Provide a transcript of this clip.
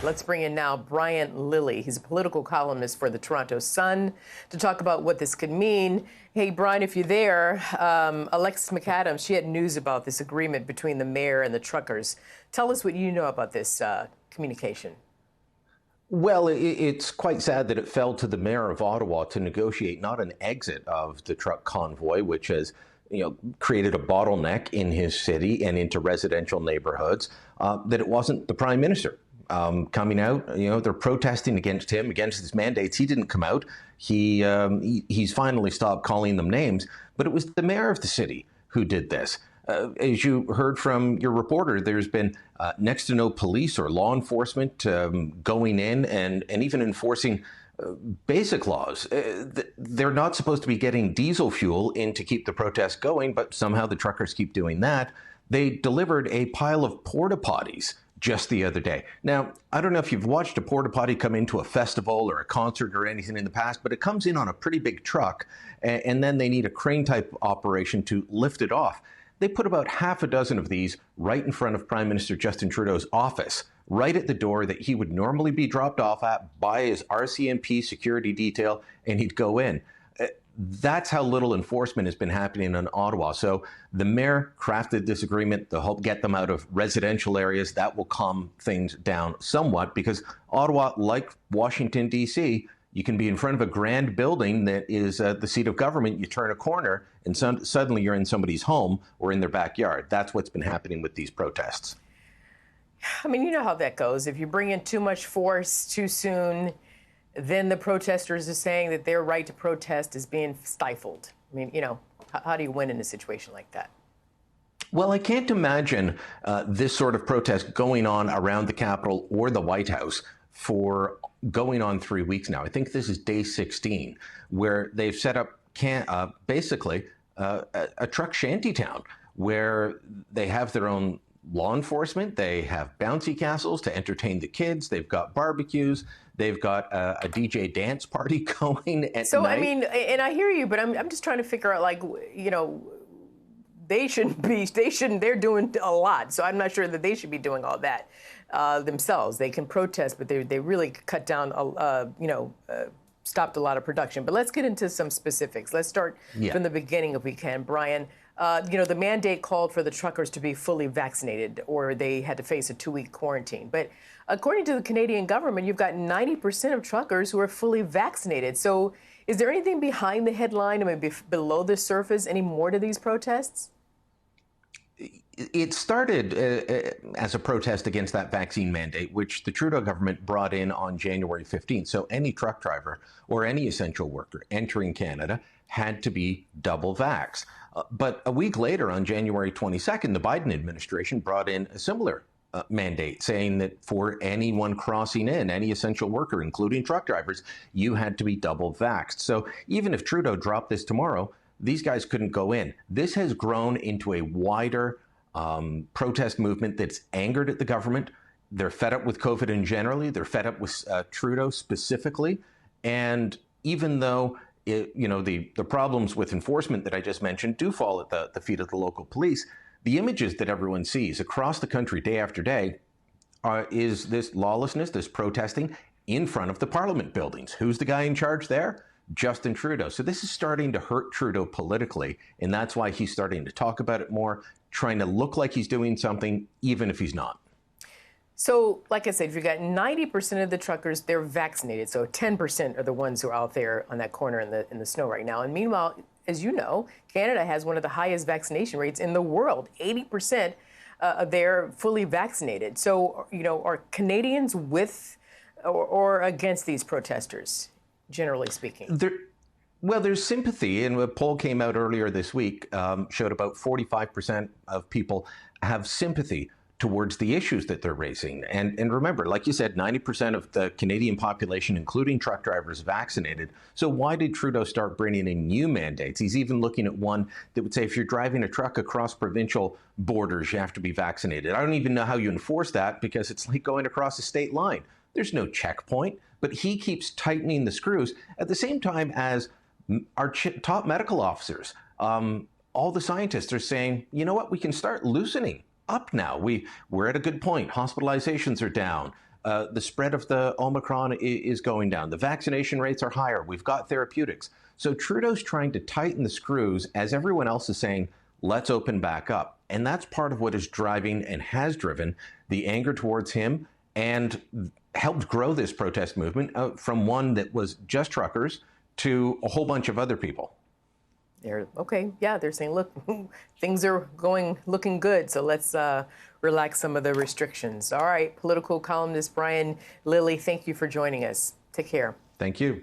Let's bring in now Brian Lilley. He's a political columnist for the Toronto Sun to talk about what this could mean. Hey, Brian, if you're there, Alexis McAdams, she had news about this agreement between the mayor and the truckers. Tell us what you know about this communication. Well, it's quite sad that it fell to the mayor of Ottawa to negotiate not an exit of the truck convoy, which has created a bottleneck in his city and into residential neighborhoods, that it wasn't the prime minister coming out. They're protesting against him, against his mandates. He didn't come out. He's finally stopped calling them names, but it was the mayor of the city who did this. As you heard from your reporter, there's been next to no police or law enforcement going in and even enforcing basic laws. They're not supposed to be getting diesel fuel in to keep the protests going, but somehow the truckers keep doing that. They delivered a pile of porta potties just the other day. Now, I don't know if you've watched a porta potty come into a festival or a concert or anything in the past, but it comes in on a pretty big truck, and then they need a crane type operation to lift it off. They put about half a dozen of these right in front of Prime Minister Justin Trudeau's office, right at the door that he would normally be dropped off at by his RCMP security detail, and he'd go in. That's how little enforcement has been happening in Ottawa. So the mayor crafted this agreement to help get them out of residential areas. That will calm things down somewhat, because Ottawa, like Washington, D.C., you can be in front of a grand building that is the seat of government. You turn a corner and suddenly you're in somebody's home or in their backyard. That's what's been happening with these protests. I mean, you know how that goes. If you bring in too much force too soon, then the protesters are saying that their right to protest is being stifled. I mean, how do you win in a situation like that? Well, I can't imagine this sort of protest going on around the Capitol or the White House for going on 3 weeks now. I think this is day 16, where they've set up basically a truck shanty town where they have their own law enforcement. They have bouncy castles to entertain the kids. They've got barbecues. They've got a DJ dance party going at night. So, I mean, and I hear you, but I'm just trying to figure out, they're doing a lot. So I'm not sure that they should be doing all that themselves. They can protest, but they really cut down, stopped a lot of production. But let's get into some specifics. Let's start from the beginning if we can, Brian. The mandate called for the truckers to be fully vaccinated, or they had to face a 2-week quarantine. But according to the Canadian government, you've got 90% of truckers who are fully vaccinated. So is there anything behind the headline, or maybe below the surface, any more to these protests? It started as a protest against that vaccine mandate, which the Trudeau government brought in on January 15th. So any truck driver or any essential worker entering Canada had to be double vaxxed. But a week later, on January 22nd, the Biden administration brought in a similar mandate, saying that for anyone crossing in, any essential worker, including truck drivers, you had to be double vaxxed. So even if Trudeau dropped this tomorrow, these guys couldn't go in. This has grown into a wider protest movement that's angered at the government. They're fed up with COVID in generally. They're fed up with Trudeau specifically. And even though the problems with enforcement that I just mentioned do fall at the feet of the local police, the images that everyone sees across the country day after day is this lawlessness, this protesting in front of the Parliament buildings. Who's the guy in charge there? Justin Trudeau. So this is starting to hurt Trudeau politically, and that's why he's starting to talk about it more, trying to look like he's doing something, even if he's not. So, like I said, if you got 90% of the truckers, they're vaccinated. So 10% are the ones who are out there on that corner in the snow right now. And meanwhile, as you know, Canada has one of the highest vaccination rates in the world. 80% they're fully vaccinated. So, are Canadians with or against these protesters, generally speaking? Well, there's sympathy, and a poll came out earlier this week, showed about 45% of people have sympathy towards the issues that they're raising. And remember, like you said, 90% of the Canadian population, including truck drivers, vaccinated. So why did Trudeau start bringing in new mandates? He's even looking at one that would say if you're driving a truck across provincial borders, you have to be vaccinated. I don't even know how you enforce that, because it's like going across a state line. There's no checkpoint, but he keeps tightening the screws at the same time as our top medical officers, all the scientists are saying, you know what, we can start loosening up now. We're at a good point. Hospitalizations are down. The spread of the Omicron is going down. The vaccination rates are higher. We've got therapeutics. So Trudeau's trying to tighten the screws as everyone else is saying, let's open back up. And that's part of what is driving and has driven the anger towards him and helped grow this protest movement from one that was just truckers to a whole bunch of other people. They're saying, look, things are looking good, so let's relax some of the restrictions. All right, political columnist Brian Lilley, thank you for joining us. Take care. Thank you.